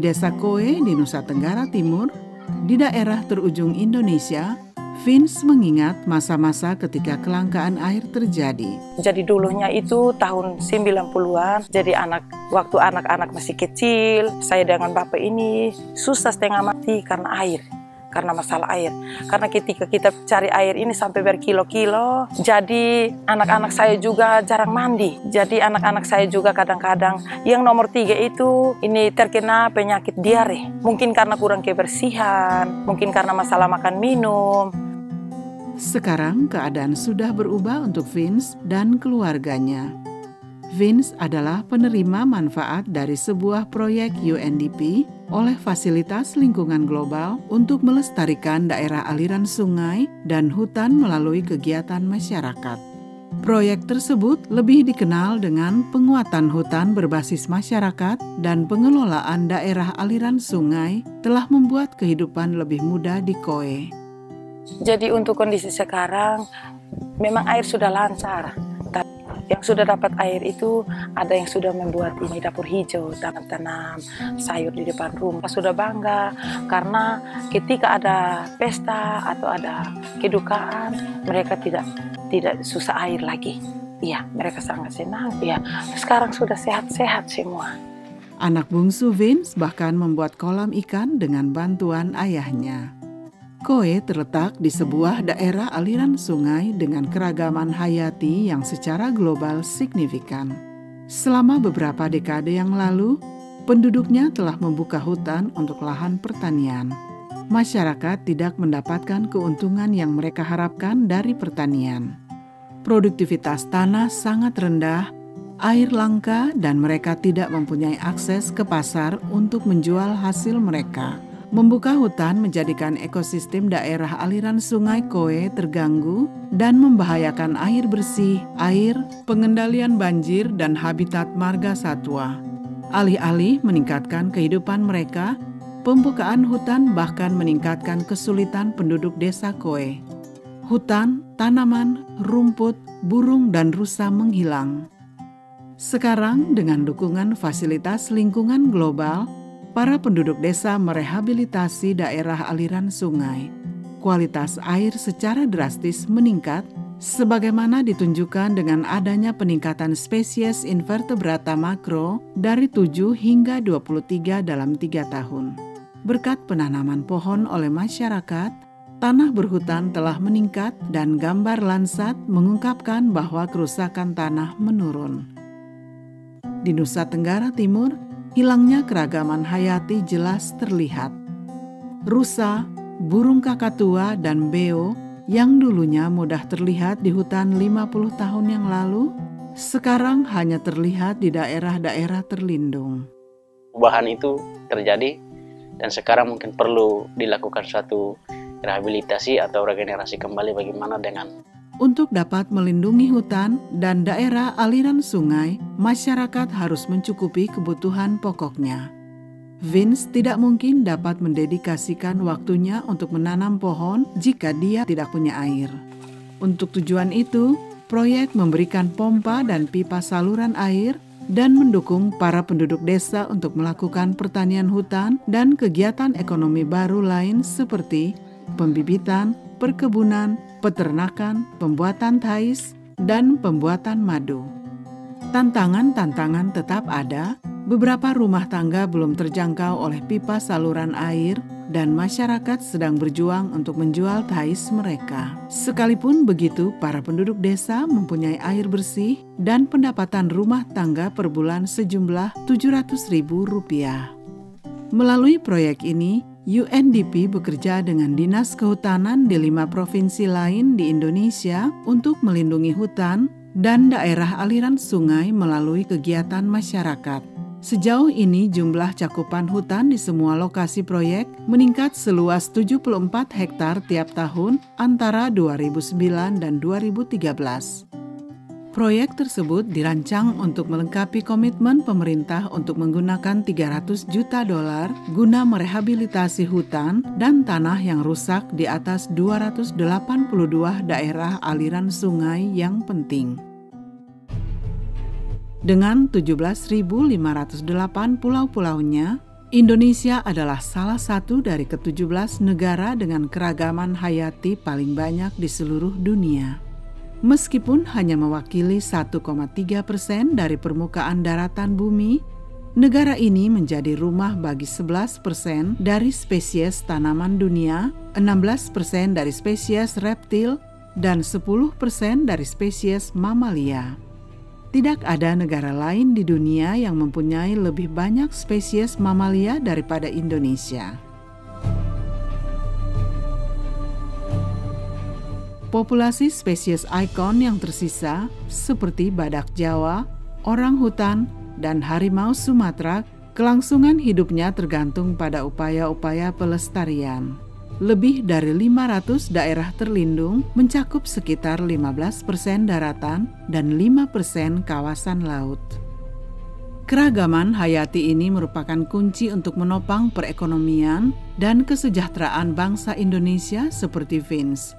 Desa Koe di Nusa Tenggara Timur, di daerah terujung Indonesia, Vince mengingat masa-masa ketika kelangkaan air terjadi. Jadi dulunya itu tahun 90-an, jadi waktu anak-anak masih kecil, saya dengan bapak ini susah setengah mati karena air. Karena masalah air. Karena ketika kita cari air ini sampai berkilo-kilo, jadi anak-anak saya juga jarang mandi. Jadi anak-anak saya juga kadang-kadang yang nomor 3 itu ini terkena penyakit diare. Mungkin karena kurang kebersihan, mungkin karena masalah makan minum. Sekarang keadaan sudah berubah untuk Vince dan keluarganya. Vince adalah penerima manfaat dari sebuah proyek UNDP oleh Fasilitas Lingkungan Global untuk melestarikan daerah aliran sungai dan hutan melalui kegiatan masyarakat. Proyek tersebut lebih dikenal dengan penguatan hutan berbasis masyarakat dan pengelolaan daerah aliran sungai telah membuat kehidupan lebih mudah di Koe. Jadi untuk kondisi sekarang, memang air sudah lancar. Yang sudah dapat air itu ada yang sudah membuat ini dapur hijau, tanam sayur di depan rumah. Sudah bangga karena ketika ada pesta atau ada kedukaan, mereka tidak susah air lagi. Iya, mereka sangat senang. Iya, sekarang sudah sehat-sehat semua. Anak bungsu Vince bahkan membuat kolam ikan dengan bantuan ayahnya. Koe terletak di sebuah daerah aliran sungai dengan keragaman hayati yang secara global signifikan. Selama beberapa dekade yang lalu, penduduknya telah membuka hutan untuk lahan pertanian. Masyarakat tidak mendapatkan keuntungan yang mereka harapkan dari pertanian. Produktivitas tanah sangat rendah, air langka, dan mereka tidak mempunyai akses ke pasar untuk menjual hasil mereka. Membuka hutan menjadikan ekosistem daerah aliran sungai Koe terganggu dan membahayakan air bersih, air, pengendalian banjir, dan habitat marga satwa. Alih-alih meningkatkan kehidupan mereka, pembukaan hutan bahkan meningkatkan kesulitan penduduk desa Koe. Hutan, tanaman, rumput, burung, dan rusa menghilang. Sekarang dengan dukungan Fasilitas Lingkungan Global, para penduduk desa merehabilitasi daerah aliran sungai. Kualitas air secara drastis meningkat, sebagaimana ditunjukkan dengan adanya peningkatan spesies invertebrata makro dari 7 hingga 23 dalam 3 tahun. Berkat penanaman pohon oleh masyarakat, tanah berhutan telah meningkat dan gambar Landsat mengungkapkan bahwa kerusakan tanah menurun. Di Nusa Tenggara Timur, hilangnya keragaman hayati jelas terlihat. Rusa, burung kakatua, dan beo yang dulunya mudah terlihat di hutan 50 tahun yang lalu, sekarang hanya terlihat di daerah-daerah terlindung. Perubahan itu terjadi dan sekarang mungkin perlu dilakukan suatu rehabilitasi atau regenerasi kembali bagaimana dengan. Untuk dapat melindungi hutan dan daerah aliran sungai, masyarakat harus mencukupi kebutuhan pokoknya. Vince tidak mungkin dapat mendedikasikan waktunya untuk menanam pohon jika dia tidak punya air. Untuk tujuan itu, proyek memberikan pompa dan pipa saluran air dan mendukung para penduduk desa untuk melakukan pertanian hutan dan kegiatan ekonomi baru lain seperti pembibitan, perkebunan, peternakan, pembuatan tais, dan pembuatan madu. Tantangan-tantangan tetap ada, beberapa rumah tangga belum terjangkau oleh pipa saluran air, dan masyarakat sedang berjuang untuk menjual tais mereka. Sekalipun begitu, para penduduk desa mempunyai air bersih dan pendapatan rumah tangga per bulan sejumlah Rp700.000. Melalui proyek ini, UNDP bekerja dengan Dinas Kehutanan di 5 provinsi lain di Indonesia untuk melindungi hutan dan daerah aliran sungai melalui kegiatan masyarakat. Sejauh ini jumlah cakupan hutan di semua lokasi proyek meningkat seluas 74 hektar tiap tahun antara 2009 dan 2013. Proyek tersebut dirancang untuk melengkapi komitmen pemerintah untuk menggunakan $300 juta guna merehabilitasi hutan dan tanah yang rusak di atas 282 daerah aliran sungai yang penting. Dengan 17.508 pulau-pulaunya, Indonesia adalah salah satu dari ke-17 negara dengan keragaman hayati paling banyak di seluruh dunia. Meskipun hanya mewakili 1,3% dari permukaan daratan bumi, negara ini menjadi rumah bagi 11% dari spesies tanaman dunia, 16% dari spesies reptil, dan 10% dari spesies mamalia. Tidak ada negara lain di dunia yang mempunyai lebih banyak spesies mamalia daripada Indonesia. Populasi spesies ikon yang tersisa seperti badak Jawa, orang hutan, dan harimau Sumatera, kelangsungan hidupnya tergantung pada upaya-upaya pelestarian. Lebih dari 500 daerah terlindung mencakup sekitar 15% daratan dan 5% kawasan laut. Keragaman hayati ini merupakan kunci untuk menopang perekonomian dan kesejahteraan bangsa Indonesia seperti Vince.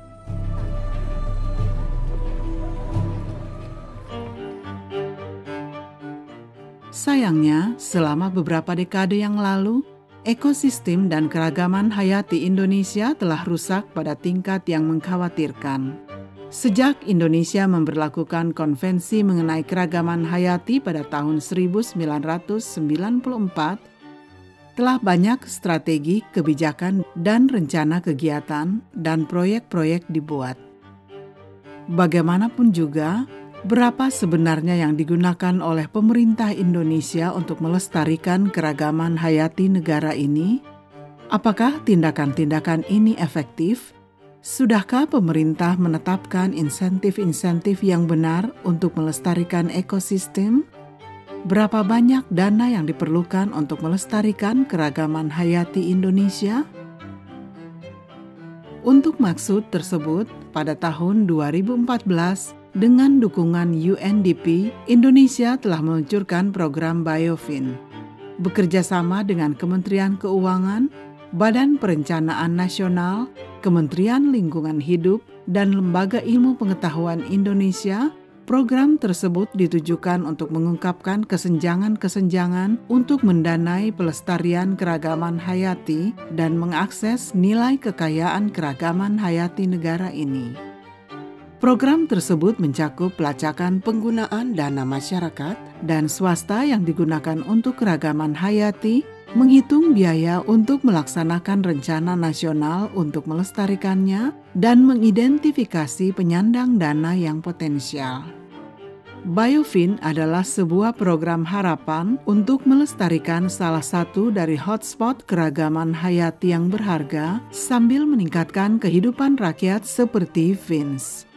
Sayangnya, selama beberapa dekade yang lalu, ekosistem dan keragaman hayati Indonesia telah rusak pada tingkat yang mengkhawatirkan. Sejak Indonesia memberlakukan konvensi mengenai keragaman hayati pada tahun 1994, telah banyak strategi, kebijakan, dan rencana kegiatan dan proyek-proyek dibuat. Bagaimanapun juga, berapa sebenarnya yang digunakan oleh pemerintah Indonesia untuk melestarikan keragaman hayati negara ini? Apakah tindakan-tindakan ini efektif? Sudahkah pemerintah menetapkan insentif-insentif yang benar untuk melestarikan ekosistem? Berapa banyak dana yang diperlukan untuk melestarikan keragaman hayati Indonesia? Untuk maksud tersebut, pada tahun 2014, dengan dukungan UNDP, Indonesia telah meluncurkan program Biofin. Bekerja sama dengan Kementerian Keuangan, Badan Perencanaan Nasional, Kementerian Lingkungan Hidup, dan Lembaga Ilmu Pengetahuan Indonesia, program tersebut ditujukan untuk mengungkapkan kesenjangan-kesenjangan untuk mendanai pelestarian keragaman hayati dan mengakses nilai kekayaan keragaman hayati negara ini. Program tersebut mencakup pelacakan penggunaan dana masyarakat dan swasta yang digunakan untuk keragaman hayati, menghitung biaya untuk melaksanakan rencana nasional untuk melestarikannya, dan mengidentifikasi penyandang dana yang potensial. Biofin adalah sebuah program harapan untuk melestarikan salah satu dari hotspot keragaman hayati yang berharga sambil meningkatkan kehidupan rakyat seperti Vince.